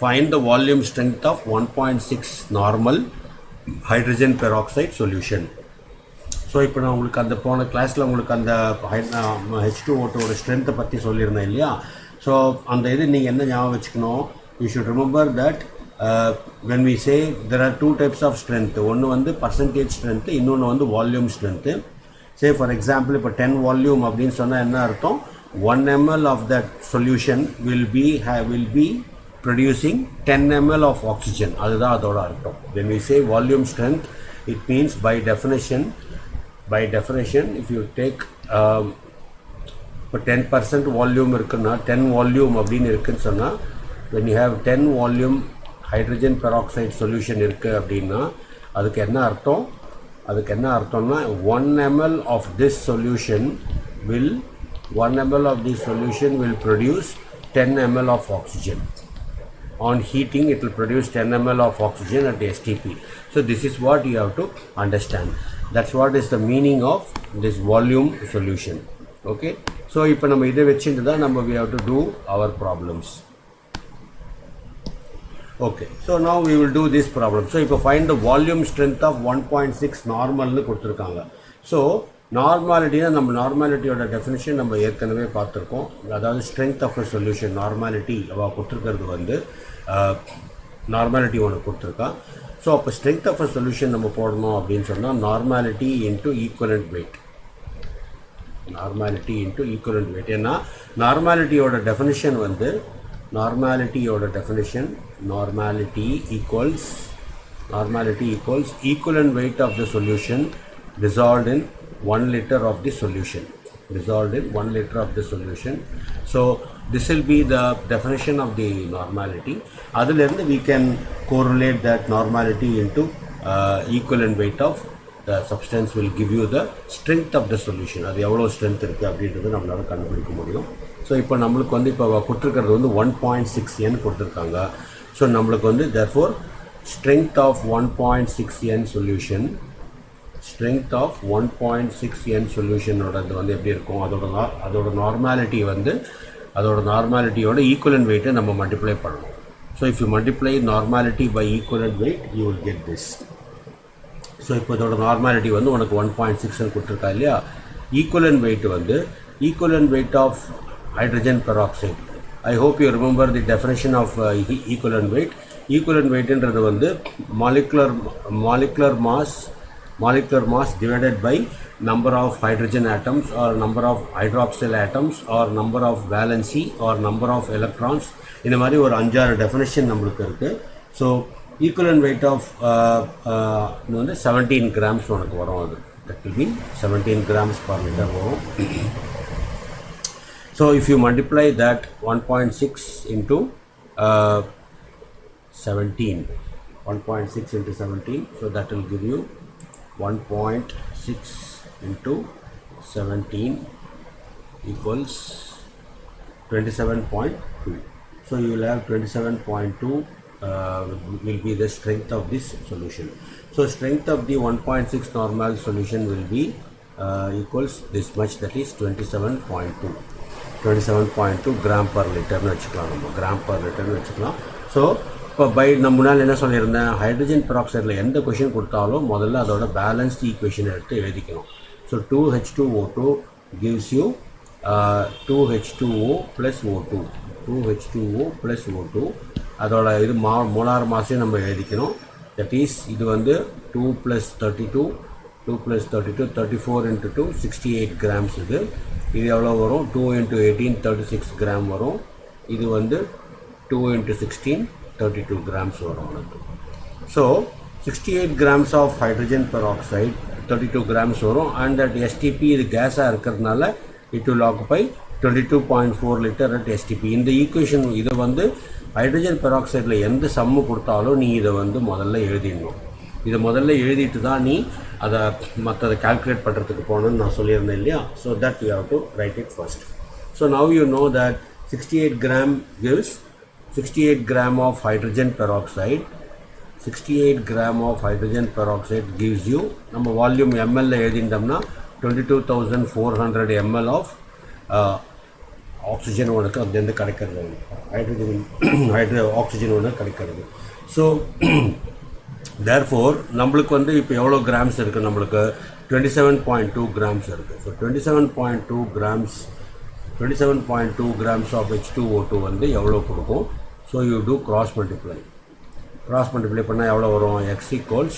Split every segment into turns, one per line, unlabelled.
find the volume strength of 1.6 normal hydrogen peroxide solution. So இப்போ நான் உங்களுக்கு அந்த போன கிளாஸில் உங்களுக்கு அந்த H2O2 ஸ்ட்ரென்த்தை பற்றி சொல்லியிருந்தேன் இல்லையா. ஸோ அந்த இது நீங்கள் என்ன ஞாபகம் வச்சுக்கணும், you should remember that when we say there are two types of strength, ஒன்று வந்து percentage strength, இன்னொன்று வந்து volume strength. Say for example இப்போ 10 volume அப்படின்னு சொன்னால் என்ன அர்த்தம், 1 ml of that solution will be producing 10 ml of oxygen. அதுதான் அதோட அர்த்தம். When we say volume strength, it means by definition if you take இப்போ 10% volume இருக்குன்னா 10 volume அப்படின்னு இருக்குன்னு சொன்னால், when you have 10 volume hydrogen peroxide solution இருக்கு அப்படின்னா அதுக்கு என்ன அர்த்தம்னா 1 ml of this solution will produce 10 ml of oxygen. On heating it will produce 10 ml of oxygen at STP. So this is what you have to understand. That's what is the meaning of this volume solution. Okay, so இப்போ நம்ம இதை வச்சுட்டு தான் we have to do our problems. Okay, so now we will do this problem. So இப்போ find the volume strength of 1.6 normalனு கொடுத்துருக்காங்க. So நார்மாலிட்டினா நம்ம நார்மாலிட்டியோட definition நம்ம ஏற்கனவே பார்த்துருக்கோம். அதாவது strength of a solution, normality அவள் கொடுத்துருக்கிறது வந்து நார்மாலிட்டி ஒன்று கொடுத்துருக்கா. ஸோ அப்போ ஸ்ட்ரென்த் ஆஃப் அ சொல்யூஷன் நம்ம போடணும் அப்படின்னு சொன்னால் நார்மாலிட்டி இன்ட்டு ஈக்குவலண்ட் வெயிட். ஏன்னா நார்மாலிட்டியோட டெஃபினிஷன் வந்து normality equals equivalent weight of the solution dissolved in 1 liter of the solution. So this will be the definition of the normality. Adilirundhu we can correlate that normality into equivalent weight of the substance will give you the strength of the solution. அது எவ்வளோ strength இருக்குது அப்படின்றது நம்மளால் கண்டுபிடிக்க முடியும். So இப்போ நம்மளுக்கு வந்து இப்போ கொடுத்துருக்கிறது வந்து 1.6 N கொடுத்துருக்காங்க. ஸோ நம்மளுக்கு வந்து therefore strength of 1.6 N solution ஓடது வந்து எப்படி இருக்கும், அதோட நார்மாலிட்டியோட ஈக்குவலண்ட் வெயிட்டை நம்ம மல்டிப்ளை பண்ணணும். So if you multiply normality by equivalent weight you will get this. So இப்போ இதோட நார்மாலிட்டி வந்து உனக்கு 1.6 கொடுத்துருக்கா இல்லையா. ஈக்குவலண்ட் வெயிட் வந்து equivalent weight of hydrogen peroxide. I hope you remember the definition of equivalent weight. Equivalent weight என்றது வந்து molecular mass divided by number of hydrogen atoms or number of hydroxyl atoms or number of valency or number of electrons. இந்த மாதிரி ஒரு 5-6 definition நம்மளுக்கு இருக்குது. So equivalent weight of வந்து 17 grams உனக்கு வரும். அது that will be 17 grams per liter வரும். So if you multiply that 1.6 into 17, so that will give you 1.6 into 17 equals 27.2. So you will have 27.2 will be the strength of this solution. So strength of the 1.6 normal solution will be equals this much, that is 27.2 gram per liter வச்சுக்கலாம். So இப்போ நம்ம முன்னால் என்ன சொல்லியிருந்தேன், hydrogen பெராக்சைடில் எந்த question கொடுத்தாலும் முதல்ல அதோட பேலன்ஸ்ட் ஈக்குவேஷன் எடுத்து எழுதிக்கணும். So 2H2O2 gives you 2H2O plus O2 அதோட இது மோலார் மாஸையும் நம்ம எழுதிக்கணும். தட் இஸ் இது வந்து 2 + 32 34 into 2 68 grams. இது எவ்வளோ வரும், 2 into 18 36 கிராம் வரும். இது வந்து 2 into 16 32 grams வரும் உனக்கு. So 68 grams of hydrogen peroxide 32 grams வரும். அண்ட் அட் STP இது கேஸாக இருக்கிறதுனால it will occupy 22.4 liter at STP. இந்த ஈக்குவேஷன் இதை வந்து ஹைட்ரஜன் பெராக்சைடில் எந்த சம்மு கொடுத்தாலும் நீ இதை வந்து முதல்ல எழுதிடணும். இதை முதல்ல எழுதிட்டு தான் நீ அதை மற்றதை கால்குலேட் பண்ணுறதுக்கு போகணுன்னு நான் சொல்லியிருந்தேன் இல்லையா. So that you have to write it first. So now you know that 68 gram gives 68 gram of hydrogen peroxide. 68 gram of hydrogen peroxide gives you, நம்ம volume ml எழுதிட்டோம்னா 22,400 ml of oxygen உனக்கு அதுலேருந்து கிடைக்கிறது oxygen ஒன்று கிடைக்கிறது. So therefore நம்மளுக்கு வந்து இப்போ எவ்வளோ கிராம்ஸ் இருக்குது, நம்மளுக்கு 27.2 கிராம்ஸ் இருக்குது. ஸோ 27.2 grams ஆஃப் H2O2 வந்து எவ்வளோ கொடுக்கும். So you do cross multiply பண்ணால் எவ்வளோ வரும், x equals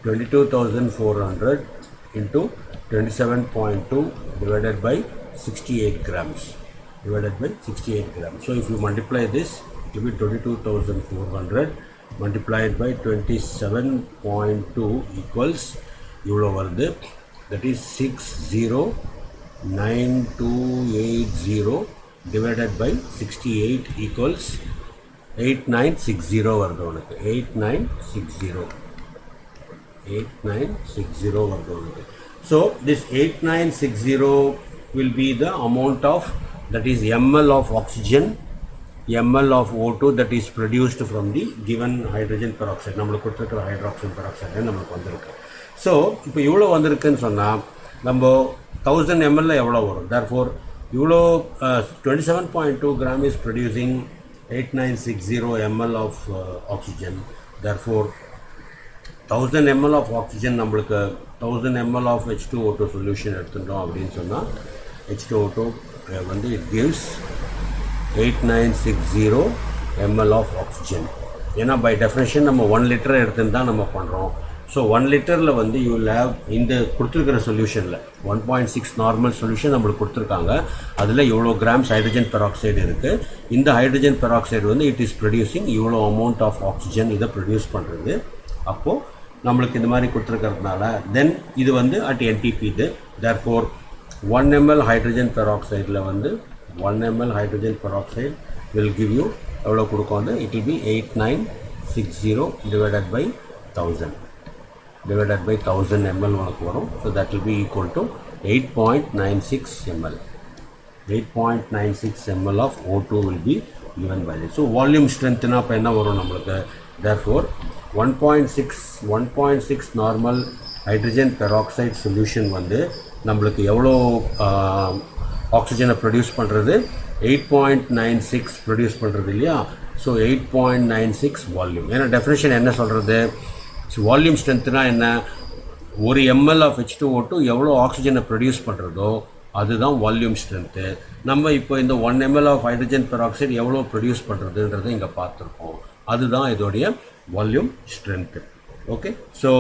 22,400 into 27.2 divided by 68 grams. So if you multiply this, it will be 22,400 multiplied by 27.2 equals இவ்வளோ வருது. That is 609280 divided by 68 equals 8960 வருது உனக்கு. 8960 வருது உனக்கு. So this 8960 will be the amount of, that is ml of oxygen, ml of O2 that is produced from the given hydrogen peroxide. நம்மளுக்கு கொடுத்துருக்கிற ஹைட்ராக்சன் peroxide நம்மளுக்கு வந்திருக்கு. ஸோ இப்போ இவ்வளோ வந்திருக்குன்னு சொன்னால் நம்ம 1000 ml எவ்வளோ வரும். therefore இவ்வளோ 27.2 gram is producing 8960 ml of oxygen. therefore 1000 ml of oxygen நம்மளுக்கு 1000 ml of H2O2 solution எடுத்துட்டோம் அப்படின்னு சொன்னால் H2O2 வந்து it gives 8960 ml of oxygen. ஏன்னா பை டெஃபினேஷன் நம்ம 1 லிட்டர் எடுத்துன்னு தான் நம்ம பண்ணுறோம். ஸோ 1 லிட்டரில் வந்து யூ லேவ் இந்த கொடுத்துருக்கிற சொல்யூஷனில் 1.6 நார்மல் சொல்யூஷன் நம்மளுக்கு கொடுத்துருக்காங்க. அதில் இவ்வளோ கிராம்ஸ் ஹைட்ரஜன் பெராக்சைடு இருக்குது. இந்த ஹைட்ரஜன் பெராக்சைடு வந்து இட் இஸ் ப்ரொடியூசிங் இவ்வளோ அமௌண்ட் ஆஃப் ஆக்சிஜன் இதை ப்ரொடியூஸ் பண்ணுறது. அப்போது நம்மளுக்கு இந்த மாதிரி கொடுத்துருக்கிறதுனால தென் இது வந்து அட் NTP இது. தேர்ஃபோர் 1 ml ஹைட்ரஜன் பெராக்சைடில் வந்து 1 ml hydrogen peroxide will give you எவ்வளோ கொடுக்கும் வந்து it will be 8960 divided by 1000 ml உனக்கு வரும். So that will be equal to 8.96 ml. 8.96 ml of O2 will be given by this. So volume ஸ்ட்ரென்த்னா இப்போ என்ன வரும் நம்மளுக்கு. Therefore 1.6 normal hydrogen peroxide solution வந்து நம்மளுக்கு எவ்வளோ ஆக்சிஜனை ப்ரொடியூஸ் பண்ணுறது, 8.96 ப்ரொடியூஸ் பண்ணுறது இல்லையா. So 8.96 volume. ஏன்னா டெஃபினேஷன் என்ன சொல்கிறது, வால்யூம் ஸ்ட்ரென்த்னா என்ன, ஒரு ml ஆஃப் H2O2 எவ்வளோ ஆக்சிஜனை ப்ரொடியூஸ் பண்ணுறதோ அதுதான் வால்யூம் ஸ்ட்ரென்த்து. நம்ம இப்போ இந்த 1 ml ஆஃப் ஹைட்ரஜன் பெராக்சைடு எவ்வளோ ப்ரொடியூஸ் பண்ணுறதுன்றதை இங்கே பார்த்துருக்கோம். அதுதான் இதோடைய வால்யூம் ஸ்ட்ரென்த்து. Okay, so